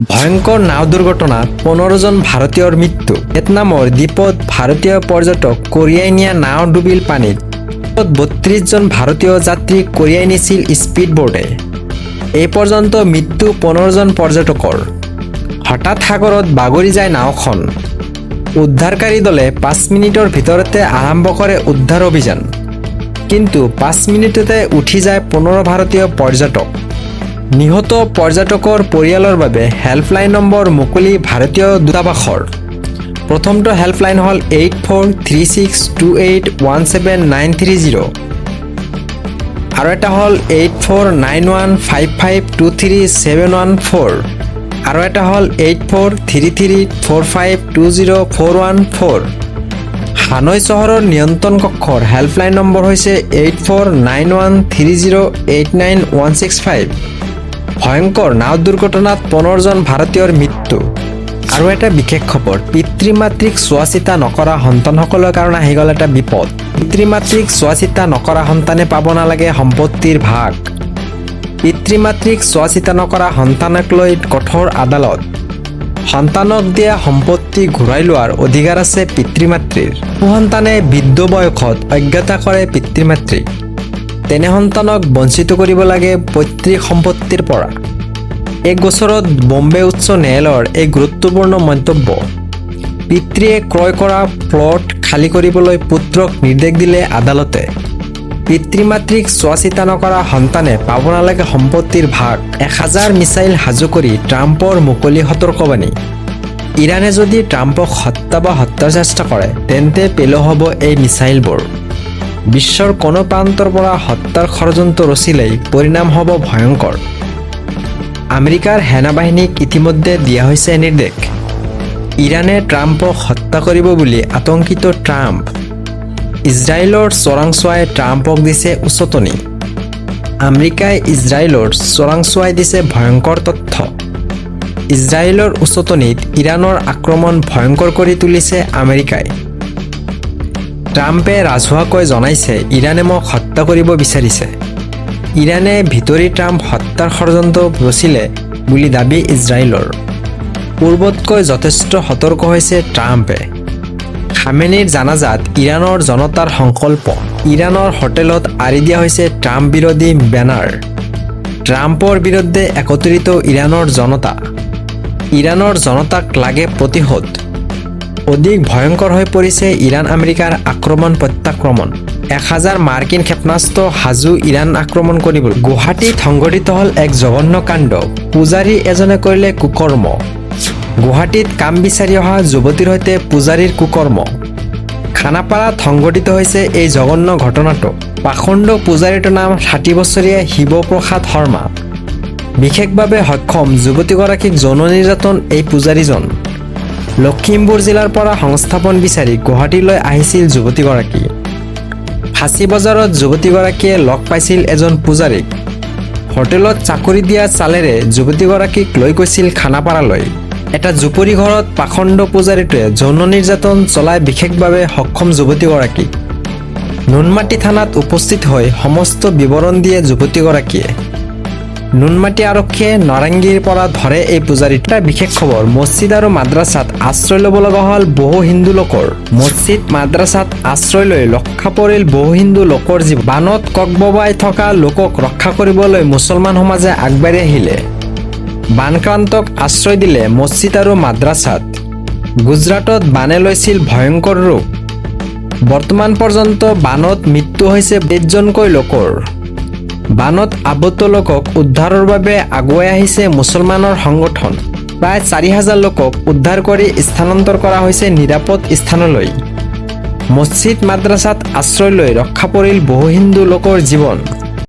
ভয়ঙ্কৰ নাও দুৰ্ঘটনাত ১৫ জন ভাৰতীয়ৰ মৃত্যু। ভিয়েতনামৰ দ্বীপত ভাৰতীয় পৰ্যটক কোৰিয়াই নিয়া নাও ডুবিল পানীত। ৩২ জন ভাৰতীয় যাত্ৰীক কোৰিয়াই নিছিল স্পীডবোটে। এই পৰ্যন্ত মৃত্যু ১৫ জন পৰ্যটকৰ। হঠাৎ সাগৰত বাগৰি যায় নাওখন। উদ্ধাৰকাৰী দলে ৫ মিনিটৰ ভিতৰতে আৰম্ভ কৰে উদ্ধাৰ অভিযান, কিন্তু ৫ মিনিটতে উঠি যায় ১৫ ভাৰতীয় পৰ্যটক। নিহত পৰ্যটকৰ পৰিয়ালৰ বাবে হেল্পলাইন নম্বৰ মুকলি ভাৰতীয় দূতাবাসৰ। প্ৰথমটো হেল্পলাইন হ'ল 8436281790 আৰু এটা হ'ল 849155237114 আৰু এটা হ'ল 843345204114। হানৈ চহৰৰ নিয়ন্ত্ৰণ কক্ষৰ হেল্পলাইন নম্বৰ হৈছে 849130891165। ভয়ঙ্কৰ নাও দুৰ্ঘটনাত ১৫ জন ভাৰতীয়ৰ মৃত্যু। আৰু এটা বিশেষ খবৰ, পিতৃ মাতৃক চোৱা চিতা নকৰা সন্তানসকলৰ কাৰণে আহি গ'ল এটা বিপদ। পিতৃ মাতৃক চোৱা চিতা নকৰা সন্তানে পাব নালাগে সম্পত্তিৰ ভাগ। পিতৃ মাতৃক চোৱা চিতা নকৰা সন্তানক লৈ কঠোৰ আদালত। সন্তানক দিয়া সম্পত্তি ঘূৰাই লোৱাৰ অধিকাৰ আছে পিতৃ মাতৃৰ। সন্তানে বৃদ্ধ বয়সত অজ্ঞতা কৰে পিতৃ মাতৃক, তেনে সন্তানক বঞ্চিত কৰিব লাগে পৈতৃক সম্পত্তিৰ পৰা। এক গোচৰত বম্বে উচ্চ ন্যায়ালয়ৰ এক গুৰুত্বপূৰ্ণ মন্তব্য। পিতৃয়ে ক্ৰয় কৰা প্লট খালী কৰিবলৈ পুত্ৰক নিৰ্দেশ দিলে আদালতে। পিতৃ মাতৃক চোৱা চিতা নকৰা সন্তানে পাব নালাগে সম্পত্তিৰ ভাগ। ১০০০ মিছাইল সাজু কৰি ট্ৰাম্পৰ মুকলি সতৰ্কবাণী। ইৰাণে যদি ট্ৰাম্পক হত্যা বা হত্যাৰ চেষ্টা কৰে তেন্তে পেলোৱা হ'ব এই মিছাইলবোৰ। বিশ্বৰ কোনো প্ৰান্তৰ পৰা হত্যাৰ ষড়যন্ত্ৰ ৰচিলেই পৰিণাম হ'ব ভয়ংকৰ। আমেৰিকাৰ সেনাবাহিনীক ইতিমধ্যে দিয়া হৈছে নিৰ্দেশ। ইৰাণে ট্ৰাম্পক হত্যা কৰিব বুলি আতংকিত ট্ৰাম্প। ইজৰাইলৰ চোৰাংচোৱাই ট্ৰাম্পক দিছে উচতনি। আমেৰিকাই ইজৰাইলৰ চোৰাংচোৱাই দিছে ভয়ংকৰ তথ্য। ইজৰাইলৰ উচতনিত ইৰাণৰ আক্ৰমণ ভয়ংকৰ কৰি তুলিছে আমেৰিকাই। ট্ৰাম্পে ৰাজহুৱাকৈ জনাইছে ইৰাণে মোক হত্যা কৰিব বিচাৰিছে। ইৰাণে ভিতৰি ট্ৰাম্প হত্যাৰ ষড়যন্ত্ৰ ৰচিলে বুলি দাবী ইজৰাইলৰ। পূৰ্বতকৈ যথেষ্ট সতৰ্ক হৈছে ট্ৰাম্পে। খামেনিৰ জানাজাত ইৰাণৰ জনতাৰ সংকল্প। ইৰাণৰ হোটেলত আঁৰি দিয়া হৈছে ট্ৰাম্প বিৰোধী বেনাৰ। ট্ৰাম্পৰ বিৰুদ্ধে একত্ৰিত ইৰাণৰ জনতা। ইৰাণৰ জনতাক লাগে প্ৰতিশোধ। অধিক ভয়ংকৰ হৈ পৰিছে ইৰাণ আমেৰিকাৰ আক্ৰমণ প্ৰত্যাক্ৰমণ। ১০০০ মাৰ্কিন ক্ষেপণাস্ত্ৰ সাজু ইৰাণ আক্ৰমণ কৰিবলৈ। গুৱাহাটীত সংঘটিত হ'ল এক জঘন্য কাণ্ড। পূজাৰী এজনে কৰিলে কুকৰ্ম। গুৱাহাটীত কাম বিচাৰি অহা যুৱতীৰ সৈতে পূজাৰীৰ কুকৰ্ম। খানাপাৰাত সংঘটিত হৈছে এই জঘন্য ঘটনাটো। পাখণ্ড পূজাৰীটোৰ নাম ৬০ বছৰীয়া শিৱপ্ৰসাদ শৰ্মা। বিশেষভাৱে সক্ষম যুৱতীগৰাকীক যৌন নিৰ্যাতন এই পূজাৰীজন। লখিমপুৰ জিলাৰ পৰা সংস্থাপন বিচাৰি গুৱাহাটীলৈ আহিছিল যুৱতীগৰাকী। ফাঁচী বজাৰত যুৱতীগৰাকীয়ে লগ পাইছিল এজন পূজাৰীক। হোটেলত চাকৰি দিয়া চালেৰে যুৱতীগৰাকীক লৈ গৈছিল খানাপাৰালৈ। এটা জুপুৰি ঘৰত পাখণ্ড পূজাৰীটোৱে যৌন নিৰ্যাতন চলাই বিশেষভাৱে সক্ষম যুৱতীগৰাকীক। নুনমাটি থানাত উপস্থিত হৈ সমস্ত বিৱৰণ দিয়ে যুৱতীগৰাকীয়ে। নুনমাটি আৰক্ষীয়ে নাৰেংগীৰ পৰা ধৰে এই পূজাৰীটো। এটা বিশেষ খবৰ, মছজিদ আৰু মাদ্ৰাছাত আশ্ৰয় ল'ব লগা হ'ল বহু হিন্দু লোকৰ। মছজিদ মাদ্ৰাছাত আশ্ৰয় লৈ ৰক্ষা পৰিল বহু হিন্দু লোকৰ জীৱন। বানত ককববাই থকা লোকক ৰক্ষা কৰিবলৈ মুছলমান সমাজে আগবাঢ়ি আহিলে। বানক্ৰান্তক আশ্ৰয় দিলে মছজিদ আৰু মাদ্ৰাছাত। গুজৰাটত বানে লৈছিল ভয়ংকৰ ৰূপ। বৰ্তমান পৰ্যন্ত বানত মৃত্যু হৈছে ২৩ জনকৈ লোকৰ। বানত আবদ্ধ লোকক উদ্ধাৰৰ বাবে আগুৱাই আহিছে মুছলমানৰ সংগঠন। প্ৰায় ৪০০০ লোকক উদ্ধাৰ কৰি স্থানান্তৰ কৰা হৈছে নিৰাপদ স্থানলৈ। মছজিদ মাদ্ৰাছাত আশ্ৰয় লৈ ৰক্ষা পৰিল বহু হিন্দু লোকৰ জীৱন।